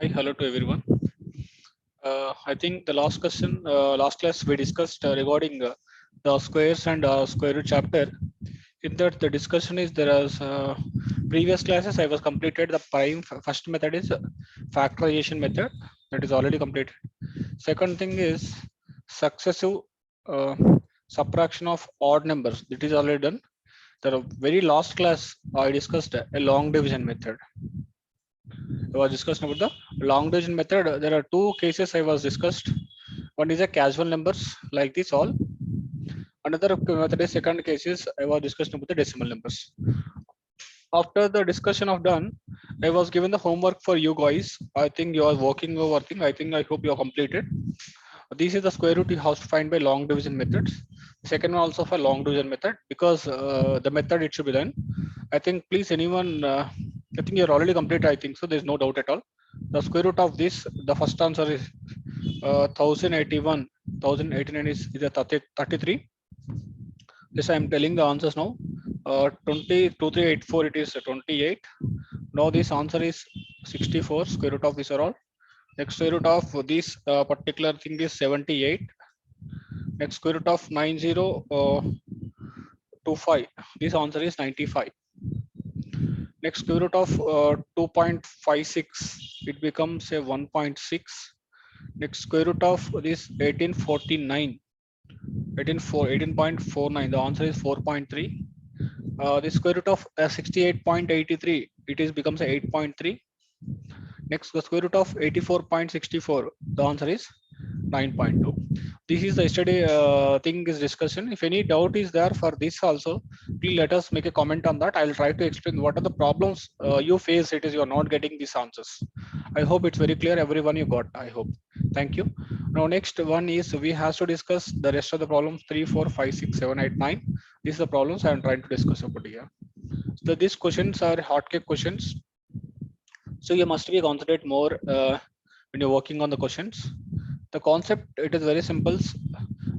Hi, hello to everyone. I think the last class we discussed regarding the squares and square root chapter. In that, the discussion is there is previous classes I was completed the first method is factorization method that is already completed. Second thing is successive uh, subtraction of odd numbers that is already done. The very last class I discussed a long division method. I was discussing about the long division method. There are two cases I was discussed. One is a casual numbers like this all. Another method is second case is I was discussing about the decimal numbers. After the discussion of done, I was given the homework for you guys. I think you are working or working. I hope you are completed. This is the square root you have to find by long division methods. Second one also for long division method because the method it should be done. I think please anyone, I think you're already complete. I think so. There's no doubt at all. The square root of this, the first answer is 1081. 1089 is a 33. This I'm telling the answers now. 2384 it is 28. Now this answer is 64. Square root of this are all. Next square root of this particular thing is 78. Next square root of 9025. This answer is 95. Next square root of 2.56. It becomes a 1.6. Next square root of this 1849. 18.49. The answer is 4.3. The square root of 68.83. It is becomes a 8.3. Next, the square root of 84.64. The answer is 9.2. This is the yesterday thing is discussion. If any doubt is there for this also, please let us make a comment on that. I will try to explain what are the problems you face. It is you are not getting these answers. I hope it's very clear. Everyone you got. I hope. Thank you. Now next one is we have to discuss the rest of the problems 3, 4, 5, 6, 7, 8, 9. These are the problems I am trying to discuss about here. So these questions are hotcake questions. So you must be concentrate more when you're working on the questions. The concept, it is very simple.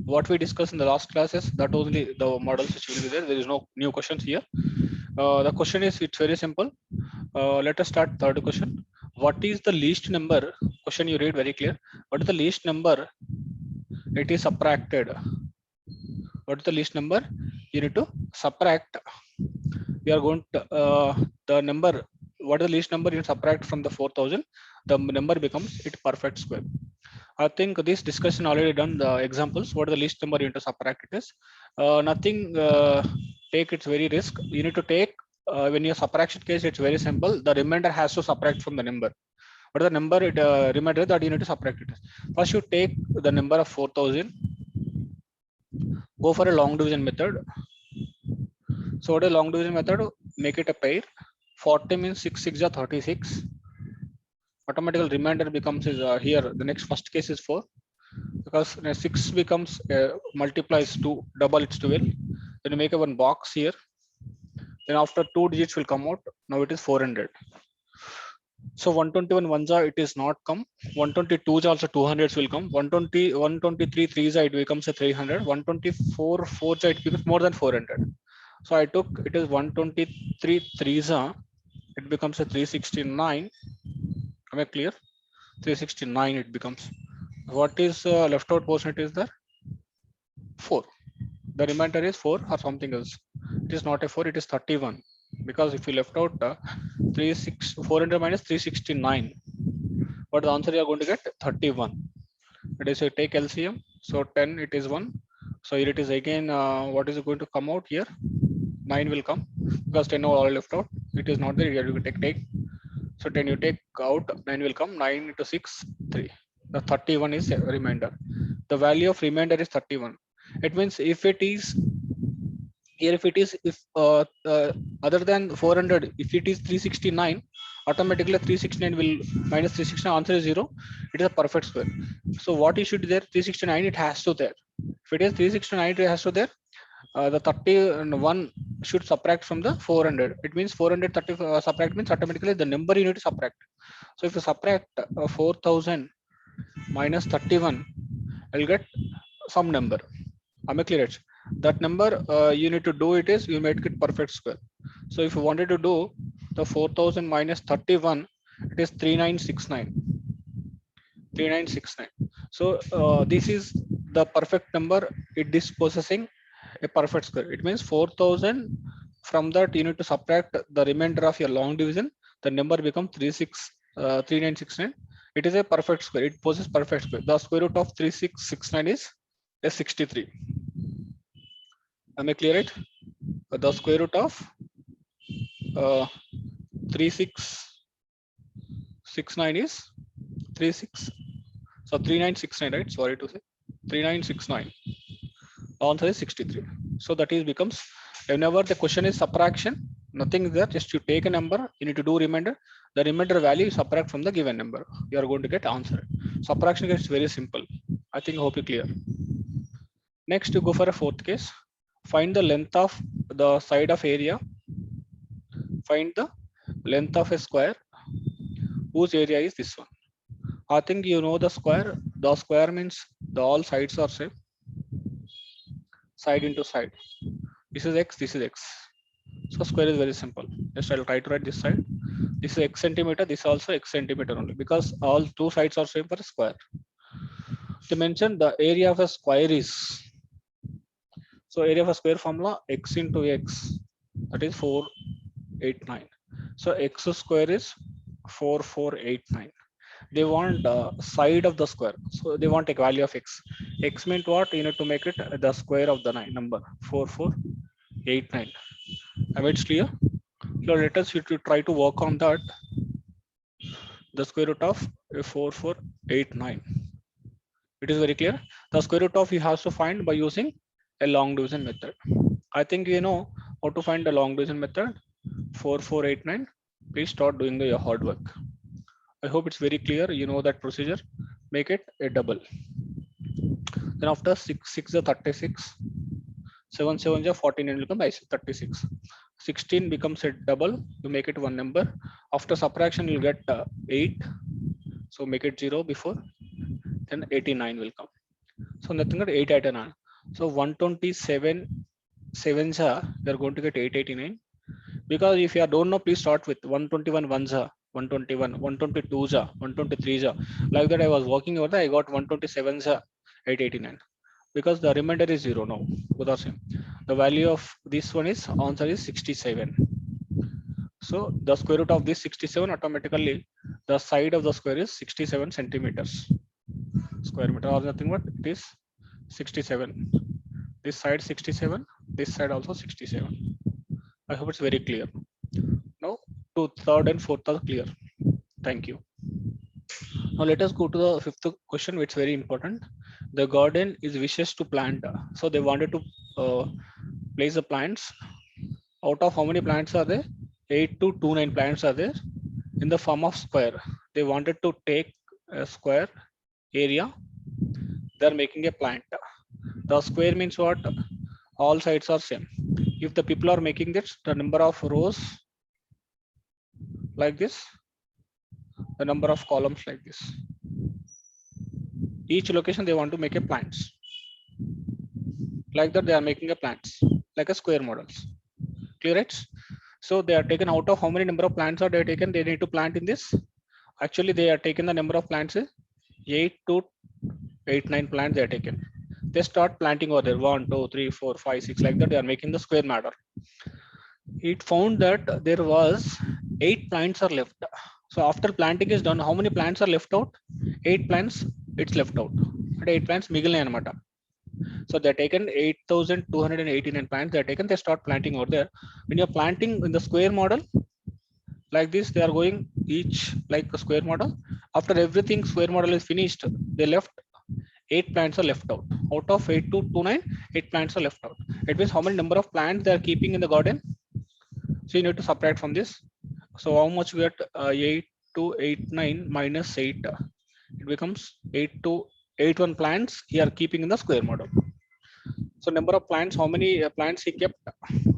What we discussed in the last classes, that only the models which will be there. There is no new questions here. The question is, it's very simple. Let us start third question. What is the least number? Question you read very clear. What is the least number? It is subtracted. What is the least number? You need to subtract. We are going to the number. What is the least number you subtract from the 4000? The number becomes it perfect square. I think this discussion already done the examples. What is the least number you need to subtract it is. Nothing take it's very risk. You need to take when your subtraction case, it's very simple. The remainder has to subtract from the number. What is the number it remainder that you need to subtract it is. First you take the number of 4000. Go for a long division method. So what is long division method? Make it a pair. 40 means 6 6 are 36. Automatical remainder becomes is here. The next first case is 4 because 6 becomes multiplies to double its 12. Then you make a one box here. Then after 2 digits will come out. Now it is 400. So 121 ones are it is not come. 122 also 200s will come. 120 123 threes it becomes a 300. 124 fours it becomes more than 400. So I took it is 123 threes. It becomes a 369. Am I clear? 369 it becomes. What is left out portion? It is there 4. The remainder is 4 or something else. It is not a 4. It is 31 because if you left out 400 minus 369, what the answer you are going to get 31. It is you take LCM. So 10 it is 1. So here it is again. What is going to come out here? 9 will come because 10 all left out. It is not there. You can take. So 10 you take out, 9 will come. 9 into 6, 3. The 31 is a remainder. The value of remainder is 31. It means if it is here, if it is if other than 400, if it is 369, automatically 369 will minus 369. Answer is 0. It is a perfect square. So what is should there? 369 it has to there. If it is 369 it has to there. The 31 should subtract from the 400. It means 430 subtract means automatically the number you need to subtract. So if you subtract 4000 minus 31, I'll get some number. Am I clear? That number you need to do it is you make it perfect square. So if you wanted to do the 4000 minus 31, it is 3969. 3969. So this is the perfect number. It is possessing a perfect square. It means 4000. From that, you need to subtract the remainder of your long division. The number becomes 3969. It is a perfect square. It possesses perfect square. The square root of 3669 is a 63. Am I clear it? The square root of 3669 is 36. So 3969, right? Sorry to say 3969. Answer is 63. So that is becomes, whenever the question is subtraction, nothing is there. Just you take a number, you need to do remainder. The remainder value you subtract from the given number. You are going to get answer. Subtraction is very simple. I think hope you clear. Next, you go for a fourth case. Find the length of the side of area. Find the length of a square whose area is this one. I think you know the square. The square means the all sides are same. Side into side. This is x, this is x. So square is very simple. Just I'll try to write this side. This is x centimeter, this is also x centimeter only, because all two sides are same for a square. They mentioned the area of a square is, so area of a square formula x into x, that is 489. So x square is 4489. They want the side of the square, so they want a value of x. X meant what? You need to make it the square of the number 4489. Am it clear? So let us try to work on that. The square root of 4489. It is very clear. The square root of you have to find by using a long division method. I think you know how to find the long division method. 4489. Please start doing your hard work. I hope it's very clear. You know that procedure. Make it a double. Then after 6 is 36. 7 7 is 14 and become 36. 16 becomes a double. You make it one number. After subtraction, you get 8. So make it 0 before. Then 89 will come. So nothing but 889. So 127 sevens are, they're going to get 889. Because if you don't know, please start with 121 ones are 121, 122s are 123s are. Like that, I was working over there, I got 127s are 889. Because the remainder is 0 now. Both are same. The value of this one is answer is 67. So the square root of this 67, automatically the side of the square is 67 centimeters. Square meter or nothing but it is 67. This side 67, this side also 67. I hope it's very clear. Now to third and fourth are clear. Thank you. Now let us go to the fifth question, which is very important. The garden is wishes to plant. So they wanted to place the plants. Out of how many plants are there? 8 to 29 plants are there in the form of square. They wanted to take a square area. They're making a plant. The square means what? All sides are same. If the people are making this, the number of rows like this, the number of columns like this. Each location they want to make a plants. Like that, they are making a plants like a square models. Clear it? So they are taken out of how many number of plants are they taken? They need to plant in this. Actually, they are taken the number of plants 8 to 8, 9 plants they are taken. They start planting over there 1, 2, 3, 4, 5, 6 like that. They are making the square matter. It found that there was 8 plants are left. So after planting is done, how many plants are left out? 8 plants it's left out. And 8 plants మిగిలినాయి అన్నమాట. So they're taken 8,289 plants. They're taken. They start planting over there. When you're planting in the square model, like this, they are going each like a square model. After everything square model is finished, they left 8 plants are left out. Out of 8,229, 8 plants are left out. It means how many number of plants they are keeping in the garden. So you need to subtract from this. So how much we get 8,289 minus 8. It becomes 8,281 plants he are keeping in the square model. So number of plants, how many plants he kept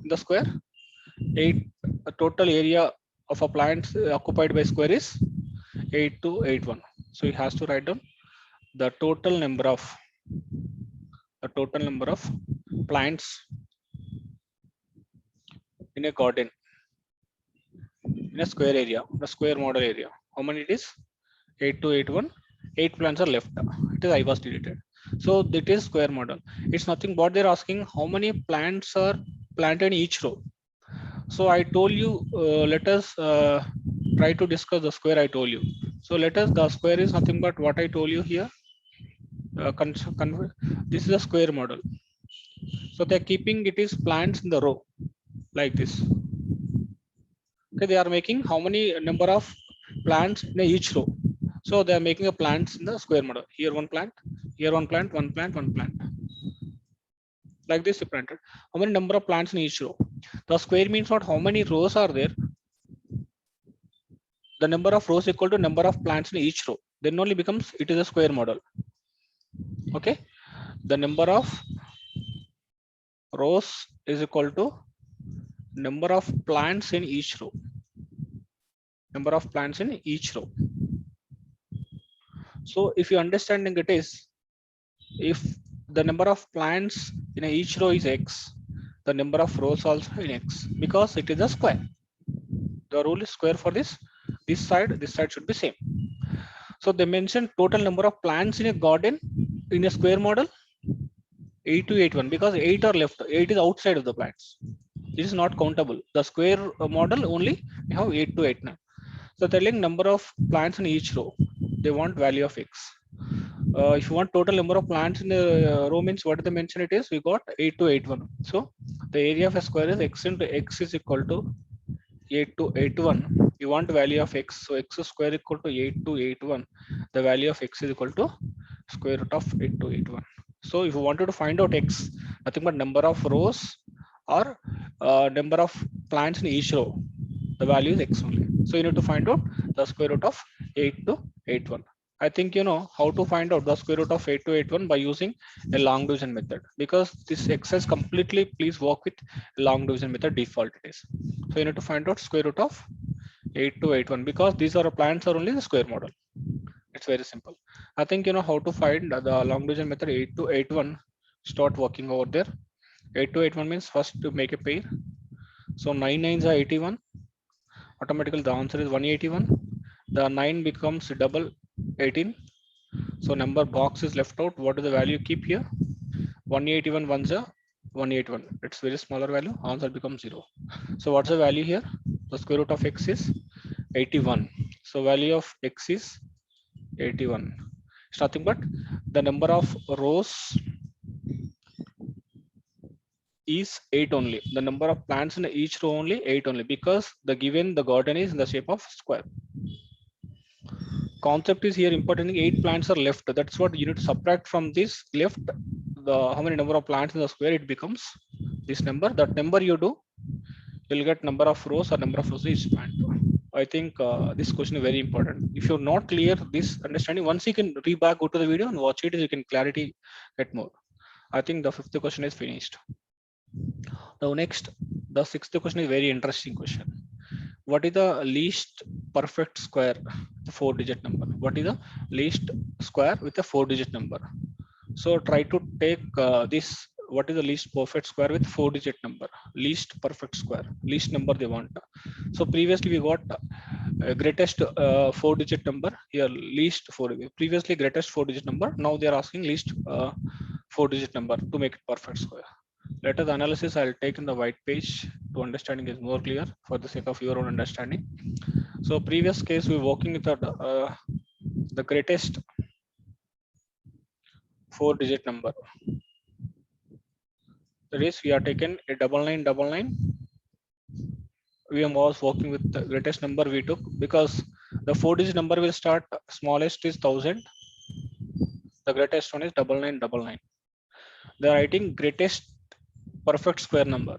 in the square? 8. Total area of a plant occupied by square is 8,281. So he has to write down the total number of plants in a garden in a square area, the square model area. How many it is? 8,281 8 plants are left. It is I was deleted. So it is square model. It's nothing but they're asking how many plants are planted in each row. So I told you, let us try to discuss the square I told you. So let us, the square is nothing but what I told you here. This is a square model. So they're keeping it is plants in the row like this. Okay, they are making how many number of plants in each row. So they are making a plants in the square model. Here one plant, here one plant, one plant, one plant. Like this you planted. How many number of plants in each row? The square means what? How many rows are there? The number of rows equal to number of plants in each row. Then only becomes it is a square model. Okay. The number of rows is equal to number of plants in each row. Number of plants in each row. So if you understanding it is, if the number of plants in each row is x, the number of rows also in x, because it is a square. The rule is square for this side should be same. So they mentioned total number of plants in a garden in a square model 8281, because 8 are left, 8 is outside of the plants. This is not countable. The square model only we have 8289. So telling number of plants in each row, they want value of x. If you want total number of plants in the row means what they mention it is, we got 8281. So the area of a square is x into x is equal to 8281. You want value of x, so x square equal to 8281. The value of x is equal to square root of 8281. So if you wanted to find out x, nothing but number of rows or number of plants in each row, the value is x only. So you need to find out the square root of 8281. I think you know how to find out the square root of 8281 by using a long division method, because this exercise completely please work with long division method, default it is. So you need to find out square root of 8281, because these are plants are only the square model. It's very simple. I think you know how to find the long division method 8281. Start working over there. 8281 means first to make a pair. So 9 nines are 81. Automatically the answer is 181. The 9 becomes double 18. So number box is left out. What is the value keep here? 181 ones are 181. It's very smaller value. Answer becomes 0. So what's the value here? The square root of x is 81. So value of x is 81. It's nothing but the number of rows is 8 only. The number of plants in each row only 8 only, because the given the garden is in the shape of square. Concept is here important. 8 plants are left. That's what you need to subtract from this left. The how many number of plants in the square, it becomes this number. That number you do, you'll get number of rows or number of rows each plant. I think this question is very important. If you're not clear this understanding, once you can back, go to the video and watch it, you can clarity get more. I think the 5th question is finished. Now next, the 6th question is very interesting question. What is the least perfect square, the 4-digit number? What is the least square with a 4-digit number? So try to take this. What is the least perfect square with 4-digit number? Least perfect square, least number they want. So previously we got greatest 4-digit number, here least 4. Previously greatest 4-digit number. Now they are asking least 4-digit number to make it perfect square. Let us analysis I'll take in the white page to understanding is more clear for the sake of your own understanding. So previous case we're working with the greatest 4-digit number. That is, we are taken a 9999. We was working with the greatest number we took, because the 4-digit number will start smallest is 1000. The greatest one is 9999. They are writing greatest perfect square number.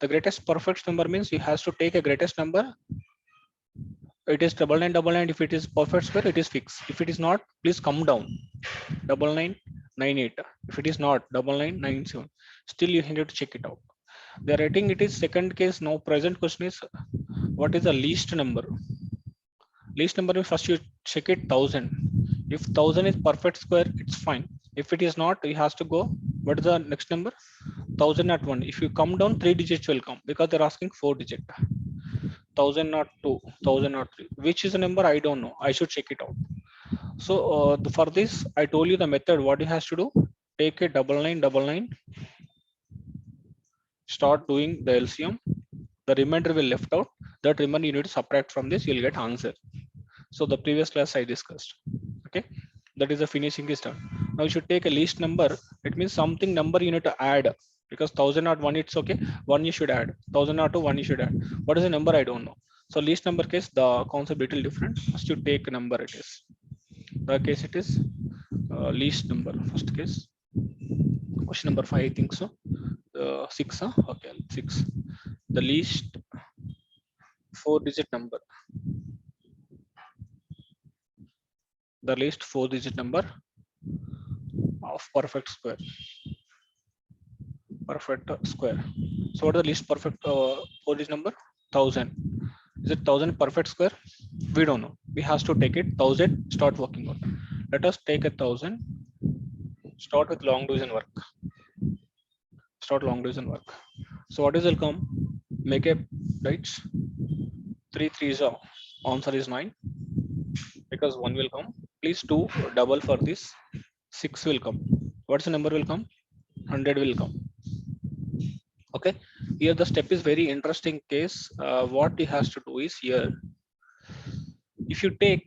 The greatest perfect number means you has to take a greatest number. It is 9999. If it is perfect square, it is fixed. If it is not, please come down. 9998. If it is not, 9997. Still you need to check it out. They are writing it is second case. Now present question is what is the least number? Least number, first you check it 1000. If 1000 is perfect square, it's fine. If it is not, you has to go. What is the next number? 1001. If you come down, 3 digits will come, because they're asking 4 digit. 1002, 1003. Which is the number? I don't know. I should check it out. So for this, I told you the method. What you has to do? Take a double line, start doing the LCM. The remainder will left out. That remainder you need to subtract from this. You'll get answer. So the previous class I discussed. Okay, that is the finishing is done. Now you should take a least number. It means something number you need to add, because 1001 it's okay. One you should add. 1002 one you should add. What is the number? I don't know. So least number case, the concept little different. First you take a number. It is the case. It is least number. First case. Question number 5, I think so. 6. Huh? Okay, 6. The least 4-digit number. The least 4-digit number of perfect square. Perfect square. So what is the least perfect 4-digit number? 1000. Is it 1000 perfect square? We don't know. We have to take it 1000. Start working on. Let us take a 1000. Start with long division work. Start long division work. So what is will come? Make a right. 3 3s are. Answer is 9. Because 1 will come. Please do double for this. 6 will come. What's the number will come? 100 will come. Okay, here the step is very interesting case. What he has to do is here, if you take,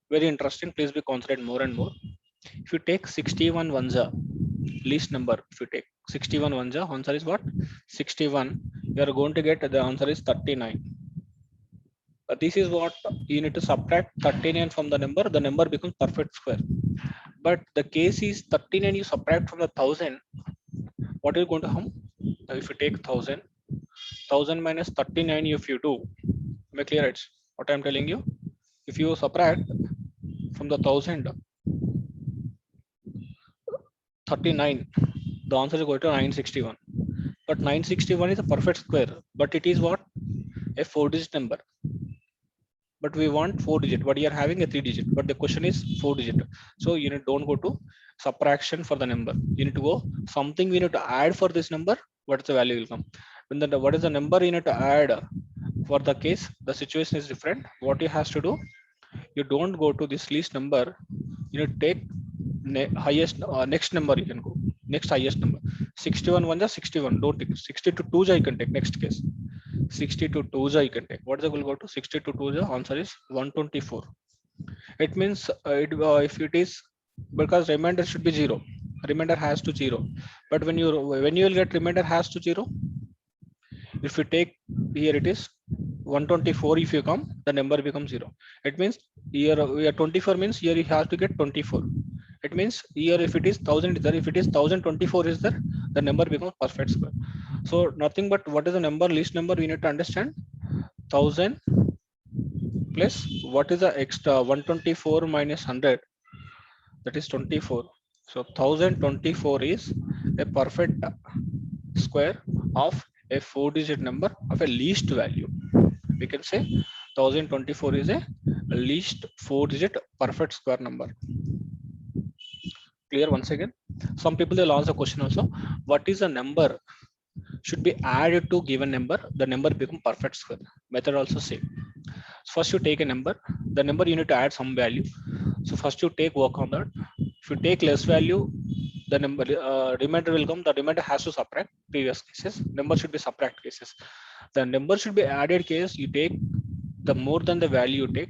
very interesting, please be concentrated more and more. If you take 61 ones, least number, if you take 61 ones, answer is what? 61. You are going to get the answer is 39. This is what you need to subtract 39 from the number becomes perfect square. But the case is 39 you subtract from the 1000. What are you going to come? If you take 1000 minus 39, if you do, make clear it. What I'm telling you, if you subtract from the 1000 39, the answer is going to 961. But 961 is a perfect square, but it is what? A 4-digit number. But we want 4-digit, but you are having a 3-digit, but the question is 4-digit. So you need, don't go to subtraction for the number. You need to go something we need to add for this number. What's the value will come? When the what is the number you need to add for the case? The situation is different. What you has to do? You don't go to this least number. You need to take highest next number. You can go next highest number. 61 1 is 61. Don't take 62 2 you can take next case. 62 2 you can take. What is the will go to 62 2 answer is 124. It means if it is, because remainder should be 0. Remainder has to 0. But when you will get remainder has to 0. If you take here it is 124, if you come the number becomes 0. It means here 24 means here you have to get 24. It means here if it is 1000 is there, if it is 1024 is there, the number becomes perfect square. So nothing but what is the number, least number we need to understand. 1000 plus what is the extra 124 minus 100, that is 24. So 1024 is a perfect square of a 4-digit number of a least value. We can say 1024 is a least 4-digit perfect square number. Clear? Once again, some people will ask a question also, what is a number should be added to given number, the number become perfect square? Method also same. First you take a number, the number you need to add some value. So first you take work on that. If you take less value, the number remainder will come. The remainder has to subtract previous cases. Number should be subtract cases. The number should be added case. You take the more than the value you take,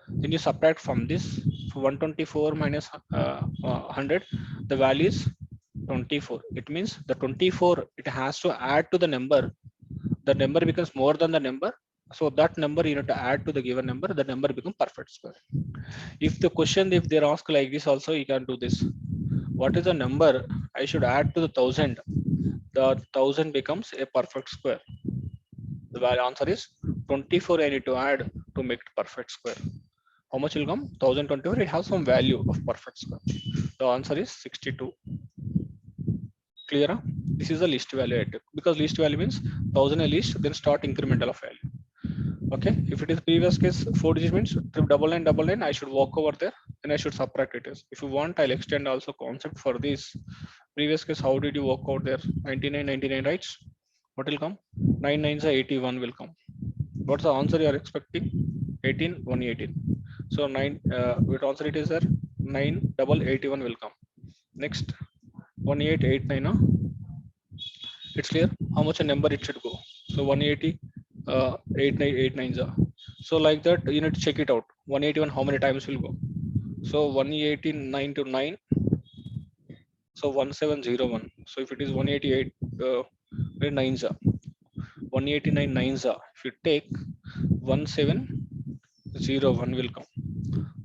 then you subtract from this. So 124 minus 100, the value is 24. It means the 24 it has to add to the number. The number becomes more than the number. So that number you need to add to the given number. The number becomes perfect square. If the question, if they ask like this also, you can do this. What is the number I should add to the 1000? The 1000 becomes a perfect square. The answer is 24. I need to add to make it perfect square. How much will come? 1024. It has some value of perfect square. The answer is 62. Clear? Huh? This is the least value I took, because least value means 1000 a least, then start incremental of value. Okay, if it is previous case 4-digit means double line, I should walk over there and I should subtract it. If you want, I'll extend also concept for this. Previous case, how did you walk out there? 99 right? What will come? 9 9s are 81 will come. What's the answer you are expecting? 18 118. So 9, with answer it is there 9881 will come. Next 1889. It's clear how much a number it should go. So 180, 8989. So like that, you need to check it out. 181, how many times will go? So 189 to 9. So 1701. So if it is 188, 9s, 189 9s. If you take 1701 will come.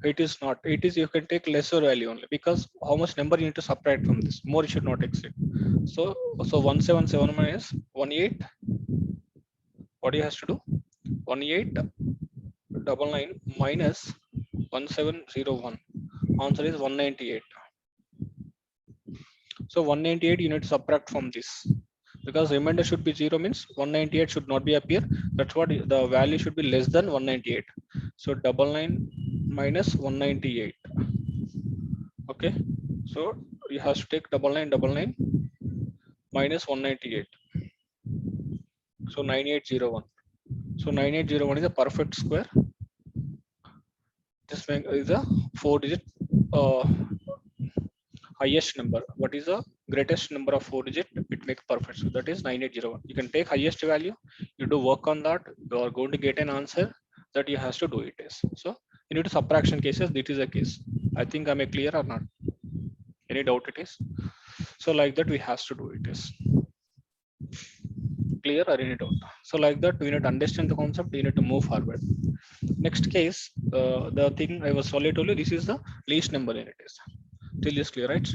It is not. It is, you can take lesser value only, because how much number you need to subtract from this. More it should not exceed. So 1771 is 18. What he has to do? 1899 minus 1701. Answer is 198. So 198 you need to subtract from this, because remainder should be 0, means 198 should not be appear. That's what the value should be less than 198. So 99 minus 198. Okay, so you have to take 9999 minus 198. So 9801. So 9801 is a perfect square. This is a 4-digit highest number. What is the greatest number of 4-digit? It makes perfect. So that is 9801. You can take highest value. You do work on that. You are going to get an answer that you have to do it is. So you need to subtraction cases. This is a case. I think I'm clear or not? Any doubt it is? So like that we have to do it is. Clear or any doubt? So like that we need to understand the concept. You need to move forward. Next case, the thing I was already told you, this is the least number in it is. Till this clear, right?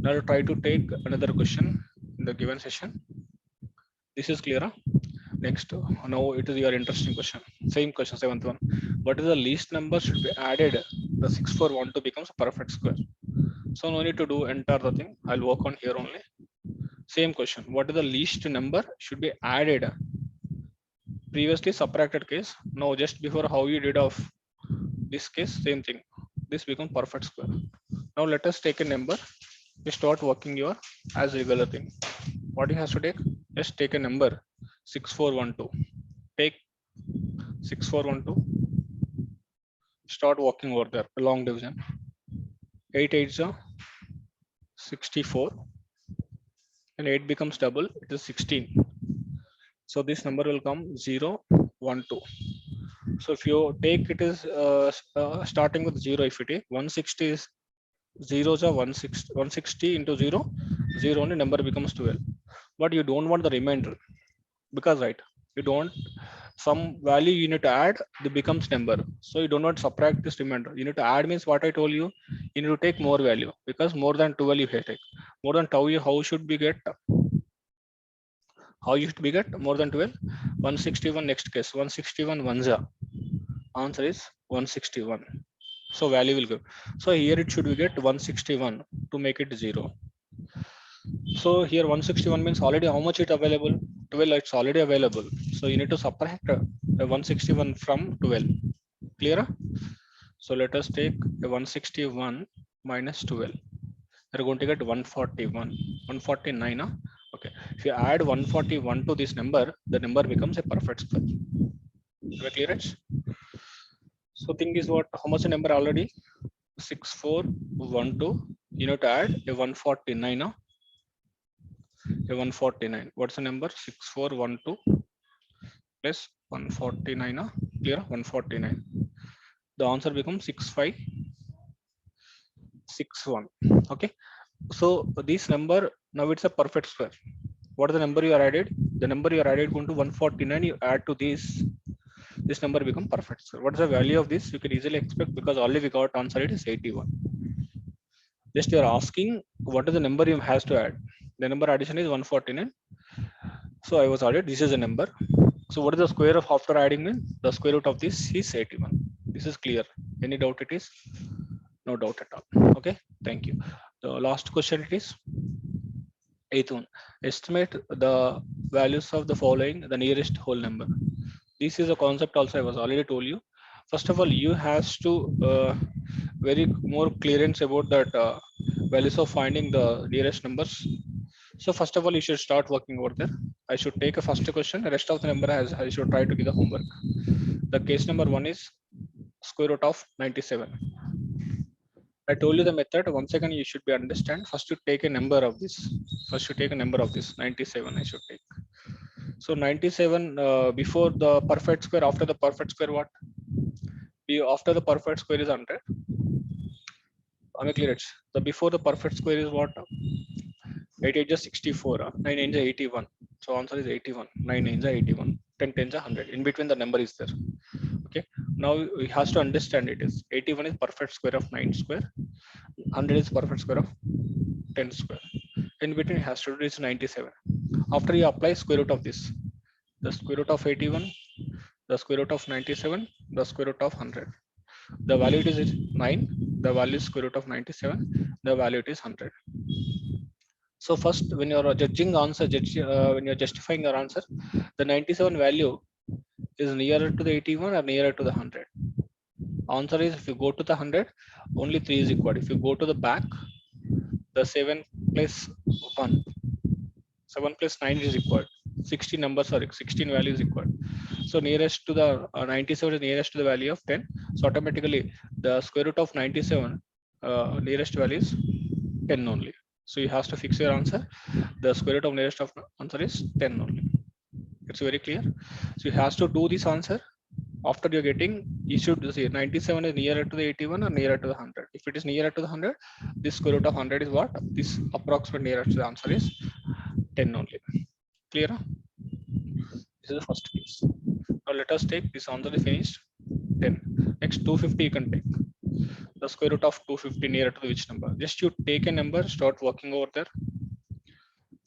Now I'll try to take another question in the given session. This is clear. Huh? Next, now it is your interesting question. Same question, 7th one. What is the least number should be added? The 6412 becomes a perfect square. So no need to do enter the thing. I'll work on here only. Same question. What is the least number should be added? Previously subtracted case. Now just before how you did of this case, same thing. This becomes perfect square. Now let us take a number. You start working your as regular thing. What you have to take? Just take a number 6412. Take 6412. Start working over there. Long division. 8 8s are 64. And 8 becomes double. It is 16. So this number will come 0 1 2. So if you take it is starting with 0, if you take 160 is zeros are 160 into 0, 0 only, number becomes 12. But you don't want the remainder, because right, you don't, some value you need to add, it becomes number. So you do not subtract this remainder. You need to add means what I told you, you need to take more value, because more than 12 you can take. More than 12, how should we get? How you should be get more than 12? 161 next case, 161 1 answer is 161. So value will go. So here it should be get 161 to make it 0. So here 161 means already how much it available? 12, it's already available. So you need to subtract 161 from 12. Clear? So let us take 161 minus 12. We're going to get 141, 149. Huh? Okay. If you add 141 to this number, the number becomes a perfect square. Clear it? So thing is what, how much a number already? 6412. You need to add a 149. Huh? A 149. What's the number? 6412 plus 149. Huh? Clear? 149. The answer becomes 6561. Okay. So this number, now it's a perfect square. What is the number you are added? The number you are added going to 149. You add to this number become perfect square. What is the value of this? You can easily expect, because already we got answer, it is 81. Just you are asking what is the number you has to add. The number addition is 149. So I was added, this is a number. So what is the square of after adding in? The square root of this is 81. This is clear. Any doubt it is? No doubt at all. Okay, thank you. The last question it is 8th one. Estimate the values of the following, the nearest whole number. This is a concept also I was already told you. First of all, you has to very more clearance about that values of finding the nearest numbers. So first of all, you should start working over there. I should take a first question. The rest of the number I should try to give the homework. The case number 1 is square root of 97. I told you the method. Once again, you should be understand. First, you take a number of this. First, you take a number of this. 97. I should take. So 97 before the perfect square. After the perfect square, what? After the perfect square is 100. Am I clear? The before the perfect square is what? 8 8 is 64. 9 9 is 81. So answer is 81. 9 9 is 81. 10 10 is 100. In between the number is there. Okay. Now we has to understand it is 81 is perfect square of 9 square. 100 is perfect square of 10 square. In between it has to do is 97. After you apply square root of this, the square root of 81, the square root of 97, the square root of 100. The value is 9, the value is square root of 97, the value is 100. So first, when you're judging answer, when you're justifying your answer, the 97 value is nearer to the 81 or nearer to the 100. Answer is if you go to the 100, only 3 is equal. If you go to the back, the 7 plus 1, 7 plus 9 is equal. 16 numbers are 16 values equal. So nearest to the 97 is nearest to the value of 10. So automatically the square root of 97 nearest value is 10 only. So you have to fix your answer. The square root of nearest of answer is 10 only. It's very clear. So you have to do this answer. After you're getting, you should see 97 is nearer to the 81 or nearer to the 100. If it is nearer to the 100, this square root of 100 is what? This approximate nearest to the answer is 10 only. Clear? This is the first case. Now let us take this answer is finished 10. Next 250 you can take. The square root of 250 nearer to which number? Just you take a number, start working over there.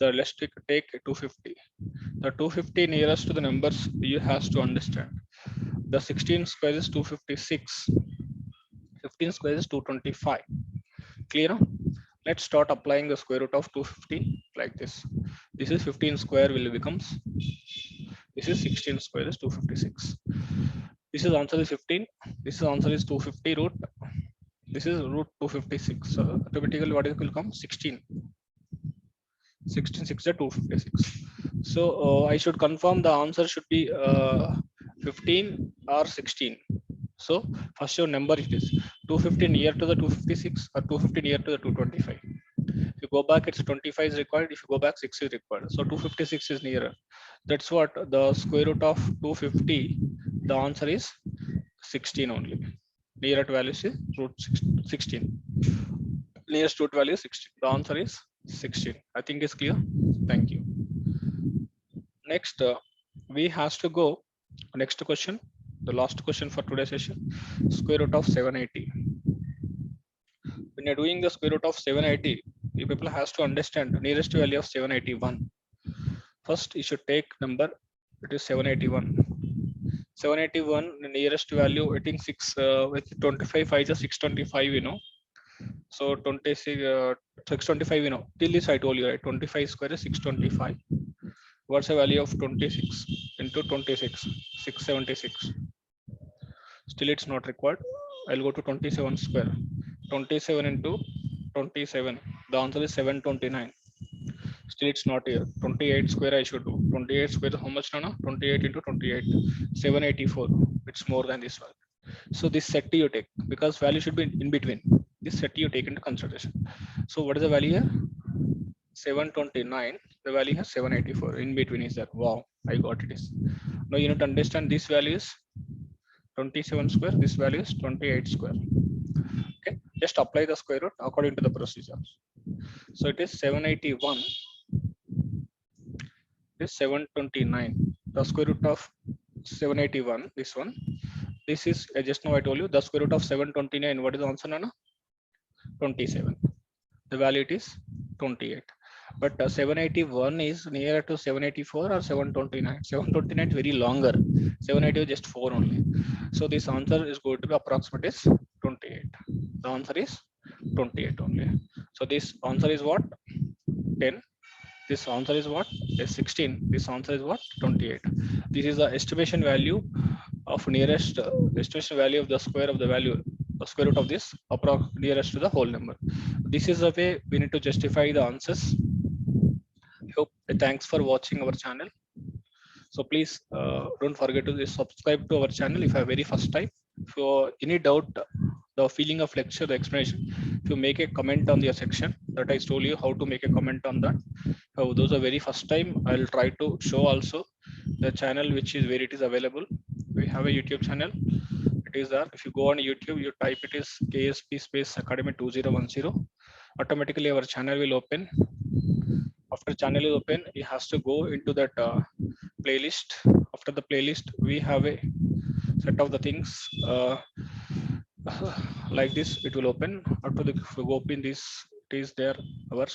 Let's take 250. The 250 nearest to the numbers you have to understand. The 16 square is 256. 15 square is 225. Clear? Let's start applying the square root of 250 like this. This is 15 square will becomes. This is 16 square is 256. This is answer is 15. This is answer is 250 root. This is root 256. So automatically what will come? 16. 16 6 is 256. So I should confirm the answer should be 15 or 16. So first your number it is 250 near to the 256 or 250 near to the 225. If you go back, it's 25 is required. If you go back, 6 is required. So 256 is nearer. That's what the square root of 250. The answer is 16 only. Nearer to value is root 16. Nearest root value is 16. The answer is 16. I think it's clear. Thank you. Next, we has to go. Next question. The last question for today's session. Square root of 780. When you're doing the square root of 780, you people has to understand the nearest value of 781. First, you should take number. It is 781. 781 the nearest value. I think 6 with 25 5 is 625. You know. So 26 625. You know. Till this I told you right. 25 square is 625. What's the value of 26 into 26? 676. Still it's not required. I'll go to 27 square. 27 into 27. The answer is 729. Still it's not here. 28 square I should do. 28 square how much now? 28 into 28. 784. It's more than this one. So this set you take because value should be in between. This set you take into consideration. So what is the value here? 729. The value has 784. In between is there. Wow, I got it. Is now you need to understand this value is 27 square. This value is 28 square. Okay, just apply the square root according to the procedure. So it is 781. It is 729. The square root of 781. This one. This is just now I told you the square root of 729. What is the answer, Nana? 27. The value it is 28. But 781 is nearer to 784 or 729. 729 is very longer. 780 is just 4 only. So this answer is going to be approximate is 28. The answer is 28 only. So this answer is what? 10. This answer is what? Is 16. This answer is what? 28. This is the estimation value of nearest estimation value of the square of the value, the square root of this nearest to the whole number. This is the way we need to justify the answers. Hope thanks for watching our channel. So please don't forget to subscribe to our channel if you are very first time. For any doubt, the feeling of lecture, the explanation, if you make a comment on your section that I told you how to make a comment on that. Those are very first time. I'll try to show also the channel which is where it is available. We have a YouTube channel. It is there. If you go on YouTube, you type it is KSP space Academy 2010. Automatically our channel will open. After channel is open, it has to go into that playlist. After the playlist, we have a set of the things like this. It will open. After the, if you go open this, it is there our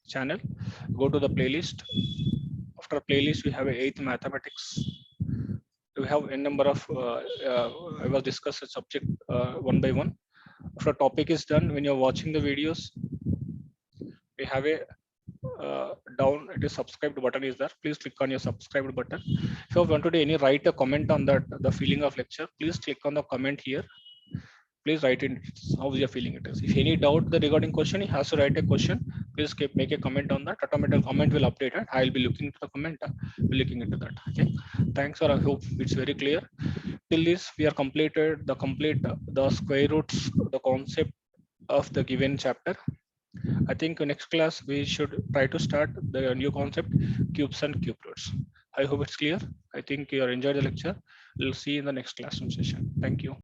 channel. Go to the playlist. After playlist, we have a 8th mathematics. We have a number of I will discuss a subject one by one. After topic is done, when you're watching the videos, we have a down, it is subscribed button is there. Please click on your subscribed button. If you want to do any write a comment on that, the feeling of lecture, please click on the comment here. Please write in how your feeling it is. If any doubt the regarding question, he has to write a question. Please make a comment on that. Automatic comment will update it. I will be looking into the comment, looking into that. Okay. Thanks, sir. I hope it's very clear. Till this, we are completed the the square roots, the concept of the given chapter. I think next class we should try to start the new concept, cubes and cube roots. I hope it's clear. I think you are enjoyed the lecture. We'll see you in the next classroom session. Thank you.